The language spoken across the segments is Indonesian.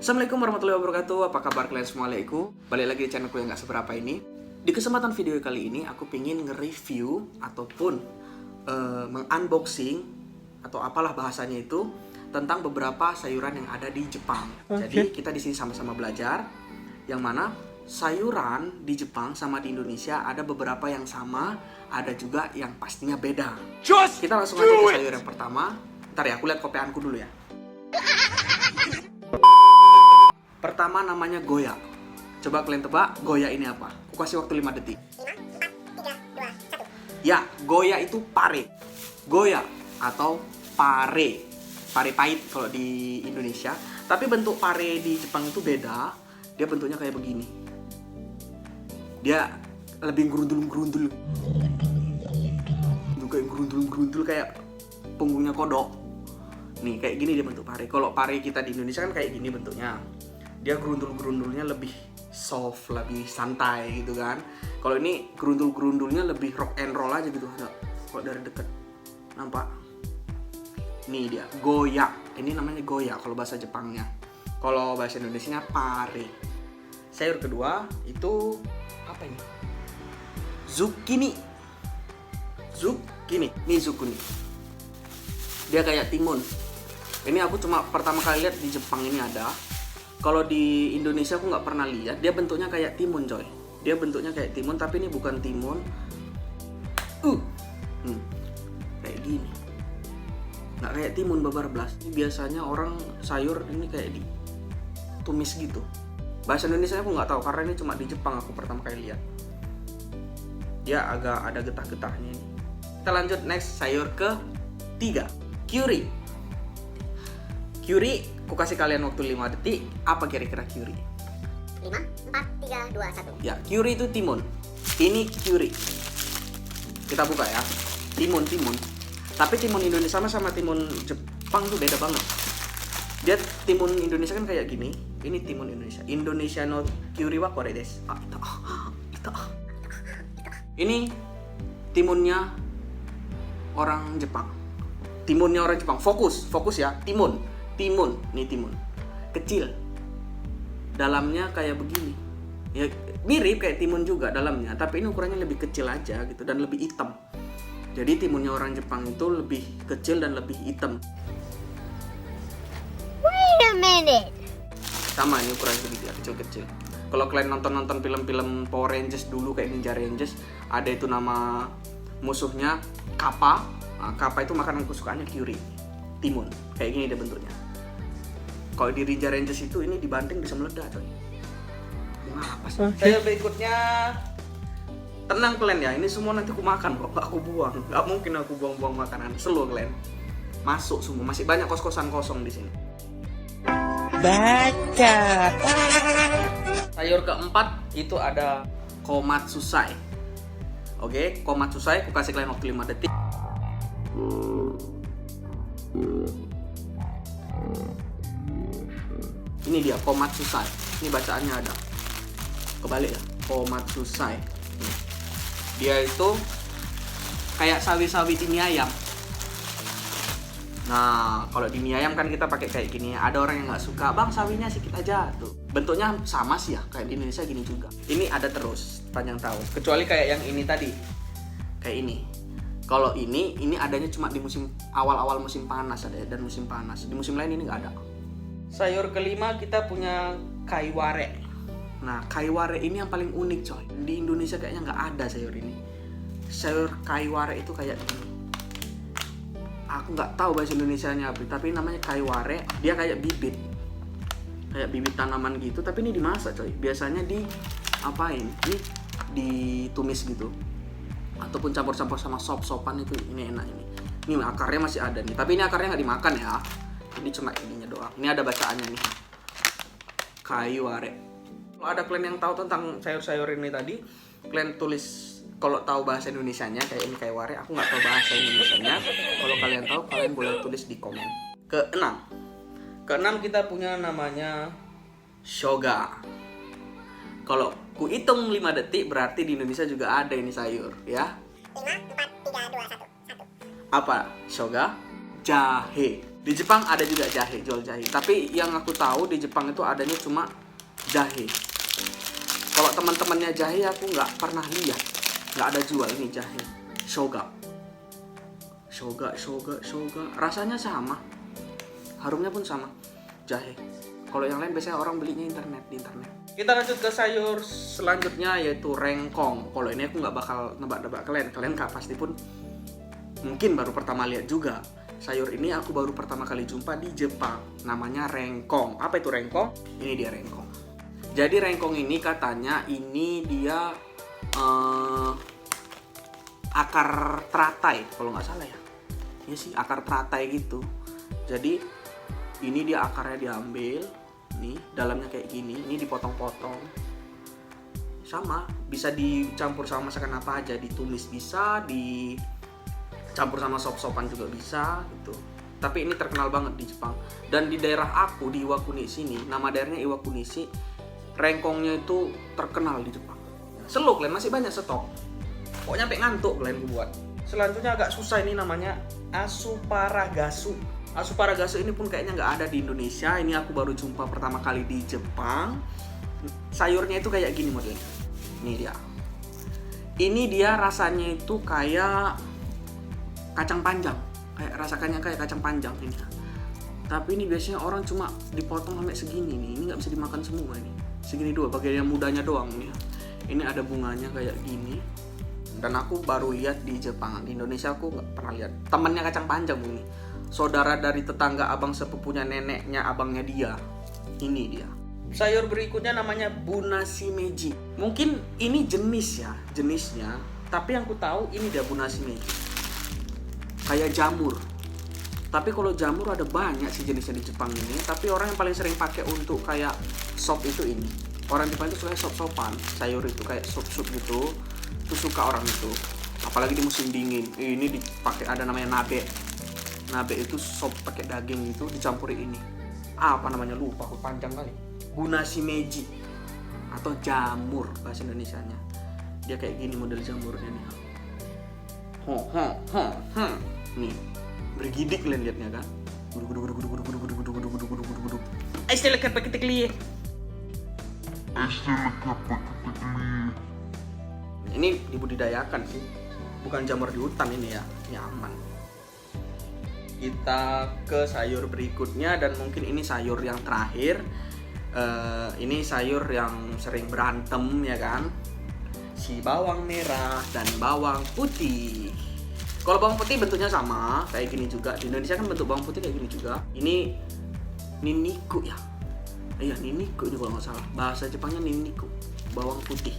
Assalamualaikum warahmatullahi wabarakatuh. Apa kabar kalian semua? Balik lagi di channelku yang gak seberapa ini. Di kesempatan video kali ini aku pengen nge-review ataupun meng-unboxing atau apalah bahasanya itu tentang beberapa sayuran yang ada di Jepang. Jadi kita di sini sama-sama belajar yang mana sayuran di Jepang sama di Indonesia ada beberapa yang sama, ada juga yang pastinya beda. Kita langsung aja ke sayur yang pertama. Ntar ya, aku lihat kopianku dulu ya. Pertama namanya goya. Coba kalian tebak goya ini apa? Aku kasih waktu 5 detik. 5, 4, 3, 2, 1. Ya, goya itu pare. Goya atau pare. Pare pahit kalau di Indonesia. Tapi bentuk pare di Jepang itu beda. Dia bentuknya kayak begini. Dia lebih gerundul-gerundul. Juga gerundul-gerundul kayak punggungnya kodok. Nih, kayak gini dia bentuk pare. Kalau pare kita di Indonesia kan kayak gini bentuknya. Dia gerundul-gerundulnya lebih soft, lebih santai gitu kan. Kalau ini gerundul-gerundulnya lebih rock and roll aja gitu. Kok dari deket nampak? Nih dia, goya. Ini namanya goya kalau bahasa Jepangnya. Kalau bahasa Indonesianya pare. Sayur kedua itu apa ini? Zucchini. Zucchini. Nih zucchini. Dia kayak timun. Ini aku cuma pertama kali lihat di Jepang ini ada. Kalau di Indonesia aku nggak pernah lihat. Dia bentuknya kayak timun, coy. Dia bentuknya kayak timun, tapi ini bukan timun. Kayak gini. Nggak kayak timun babar blas. Ini biasanya orang sayur ini kayak ditumis gitu. Bahasa Indonesia aku nggak tahu karena ini cuma di Jepang aku pertama kali lihat. Dia agak ada getah-getahnya ini. Kita lanjut next, sayur ketiga. Curry. Curry, aku kasih kalian waktu 5 detik. Apa kira-kira curry? 5, 4, 3, 2, 1. Ya, curry itu timun. Ini curry. Kita buka ya. Timun. Tapi timun Indonesia sama timun Jepang tuh beda banget. Dia timun Indonesia kan kayak gini. Ini timun Indonesia. Indonesia no curry wa kore desu. Ita. Ini timunnya orang Jepang. Timunnya orang Jepang. Fokus ya. Timun, nih timun. Kecil. Dalamnya kayak begini. Ya mirip kayak timun juga dalamnya, tapi ini ukurannya lebih kecil aja gitu dan lebih hitam. Jadi timunnya orang Jepang itu lebih kecil dan lebih hitam. Wait a minute. Sama ini ukuran segini, kecil-kecil. Kalau kalian nonton film-film Power Rangers dulu kayak Ninja Rangers, ada itu nama musuhnya Kappa. Nah, Kappa itu makanan kesukaannya curry. Timun. Kayak gini dia bentuknya. Kalau di Ninja Rangers itu ini dibanting bisa meledak, coy. Apa sih? Saya berikutnya. Tenang kalian ya, ini semua nanti aku makan kok, gak aku buang. Gak mungkin aku buang-buang makanan. Selalu kalian. Masuk semua, masih banyak kos-kosan kosong di sini. Baca. Sayur keempat itu ada komatsusai. Oke, komatsusai aku kasih kalian waktu 5 detik. Ini dia komatsusai. Ini bacaannya ada. Kebalik ya, komatsusai. Dia itu kayak sawi-sawi di mie ayam. Nah, kalau di mie ayam kan kita pakai kayak gini. Ada orang yang nggak suka, bang sawinya sedikit aja tuh. Bentuknya sama sih ya, kayak di Indonesia gini juga. Ini ada terus panjang tahun. Kecuali kayak yang ini tadi, kayak ini. Kalau ini adanya cuma di musim awal-awal musim panas ada dan musim panas. Di musim lain ini nggak ada. Sayur kelima kita punya kaiware. Nah, kaiware ini yang paling unik, coy. Di Indonesia kayaknya nggak ada sayur ini. Sayur kaiware itu kayak gini. Aku nggak tahu bahasa Indonesianya apa, tapi namanya kaiware. Dia kayak bibit tanaman gitu, tapi ini dimasak, coy. Biasanya apain? Ditumis gitu, ataupun campur-campur sama sop-sopan itu. Ini enak ini. Ini akarnya masih ada nih, tapi ini akarnya nggak dimakan ya. Ini cuma ininya doang. Ini ada bacaannya nih. Kaiware. Kalau ada kalian yang tahu tentang sayur-sayur ini tadi, kalian tulis. Kalau tahu bahasa Indonesianya kayak ini kaiware, aku nggak tahu bahasa Indonesianya. Kalau kalian tahu, kalian boleh tulis di komen. Keenam kita punya namanya shoga. Kalau ku hitung 5 detik berarti di Indonesia juga ada ini sayur ya. 5, 4, 3, 2, 1. Apa shoga? Jahe. Di Jepang ada juga jahe, jual jahe. Tapi yang aku tahu di Jepang itu adanya cuma jahe. Kalau teman-temannya jahe aku nggak pernah lihat. Nggak ada jual ini jahe. Shoga. Rasanya sama. Harumnya pun sama. Jahe. Kalau yang lain biasanya orang belinya di internet. Kita lanjut ke sayur selanjutnya yaitu rengkong. Kalau ini aku nggak bakal nebak-nebak kalian pasti pun mungkin baru pertama lihat juga. Sayur ini aku baru pertama kali jumpa di Jepang. Namanya rengkong. Apa itu rengkong? Ini dia rengkong. Jadi rengkong ini katanya ini dia akar teratai kalau nggak salah ya. Iya sih akar teratai gitu. Jadi ini dia akarnya diambil. Nih dalamnya kayak gini. Ini dipotong-potong. Sama bisa dicampur sama masakan apa aja. Ditumis bisa, campur sama sop-sopan juga bisa gitu. Tapi ini terkenal banget di Jepang. Dan di daerah aku di Iwakuni sini, nama daerahnya Iwakunishi, rengkongnya itu terkenal di Jepang. Selo kalian masih banyak stok. Pokoknya sampai ngantuk kalian buat. Selanjutnya agak susah ini namanya asparagus. Asparagus ini pun kayaknya nggak ada di Indonesia. Ini aku baru jumpa pertama kali di Jepang. Sayurnya itu kayak gini modelnya. Ini dia. Ini dia rasanya itu kayak kacang panjang, rasakannya kayak kacang panjang ini. Tapi ini biasanya orang cuma dipotong sampai segini nih. Ini nggak bisa dimakan semua ini. Segini doang, bagian yang mudanya doang nih. Ini ada bunganya kayak gini. Dan aku baru lihat di Jepang. Di Indonesia aku nggak pernah lihat. Temannya kacang panjang ini. Saudara dari tetangga abang sepupunya neneknya abangnya dia. Ini dia. Sayur berikutnya namanya bunashimeji. Mungkin ini jenisnya. Tapi yang ku tahu ini dia bunashimeji. Kayak jamur. Tapi kalau jamur ada banyak sih jenisnya di Jepang ini. Tapi orang yang paling sering pakai untuk kayak sop itu ini. Orang Jepang itu suka sop-sopan. Sayur itu kayak sup-sup gitu. Itu suka orang itu. Apalagi di musim dingin. Ini dipakai ada namanya nabe. Nabe itu sop pakai daging gitu dicampuri ini. Apa namanya lupa aku panjang kali. Bunashimeji atau jamur bahasa Indonesianya. Dia kayak gini model jamurnya nih. Nih, bergidik kalian liatnya kan? Ini dibudidayakan sih, bukan jamur di hutan ini ya, ini aman. Kita ke sayur berikutnya dan mungkin ini sayur yang terakhir. Ini sayur yang sering berantem ya kan? Si bawang merah dan bawang putih. Kalau bawang putih bentuknya sama kayak gini juga. Di Indonesia kan bentuk bawang putih kayak gini juga. Ini niniku ya. Iya niniku ini kalau nggak salah. Bahasa Jepangnya niniku. Bawang putih.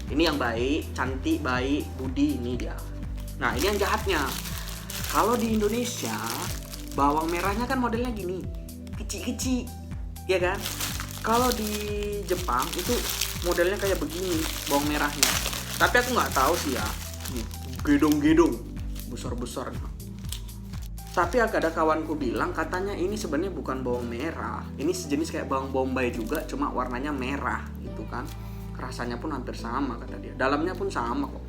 Ini yang baik, cantik, baik, budi ini dia. Nah ini yang jahatnya. Kalau di Indonesia bawang merahnya kan modelnya gini, kecil-kecil, ya kan? Kalau di Jepang itu modelnya kayak begini bawang merahnya. Tapi aku nggak tahu sih ya. Gedong-gedong besar-besar. Tapi ada kawanku bilang katanya ini sebenarnya bukan bawang merah. Ini sejenis kayak bawang bombay juga, cuma warnanya merah gitu kan. Rasanya pun hampir sama kata dia. Dalamnya pun sama kok.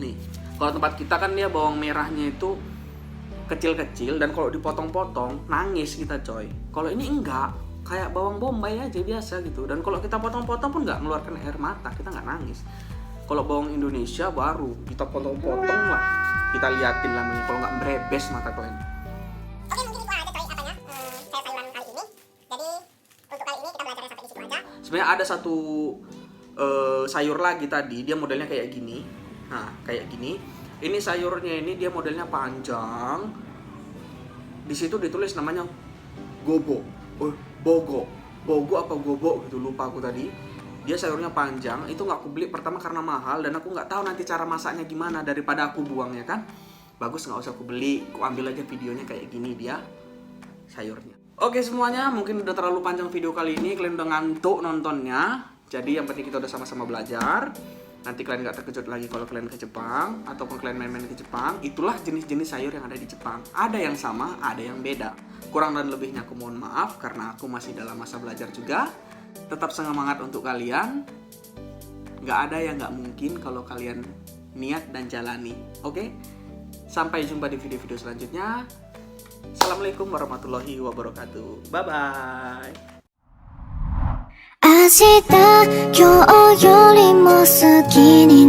Nih, kalau tempat kita kan dia bawang merahnya itu kecil-kecil dan kalau dipotong-potong nangis kita coy. Kalau ini enggak, kayak bawang bombay aja biasa gitu. Dan kalau kita potong-potong pun nggak mengeluarkan air mata, kita nggak nangis. Kalau bawang Indonesia baru kita potong-potong lah, kita liatin lah nih kalau nggak merebes mata kalian. Oke mungkin itu aja coy apanya sayur-sayuran kali ini. Jadi untuk kali ini kita belajarnya sampai di situ aja. Sebenarnya ada satu sayur lagi tadi, dia modelnya kayak gini. Nah kayak gini. Ini sayurnya ini dia modelnya panjang. Di situ ditulis namanya gobo, bogo apa gobo gitu lupa aku tadi. Dia sayurnya panjang, itu nggak aku beli pertama karena mahal dan aku nggak tahu nanti cara masaknya gimana daripada aku buang ya kan. Bagus nggak usah aku beli, aku ambil aja videonya kayak gini dia sayurnya. Oke semuanya, mungkin udah terlalu panjang video kali ini, kalian udah ngantuk nontonnya. Jadi yang penting kita udah sama-sama belajar. Nanti kalian nggak terkejut lagi kalau kalian ke Jepang ataupun kalian main-main ke Jepang. Itulah jenis-jenis sayur yang ada di Jepang. Ada yang sama, ada yang beda. Kurang dan lebihnya aku mohon maaf karena aku masih dalam masa belajar juga. Tetap semangat untuk kalian. Nggak ada yang nggak mungkin kalau kalian niat dan jalani. Oke? Sampai jumpa di video-video selanjutnya. Assalamualaikum warahmatullahi wabarakatuh. Bye bye. 明日今日よりも好きに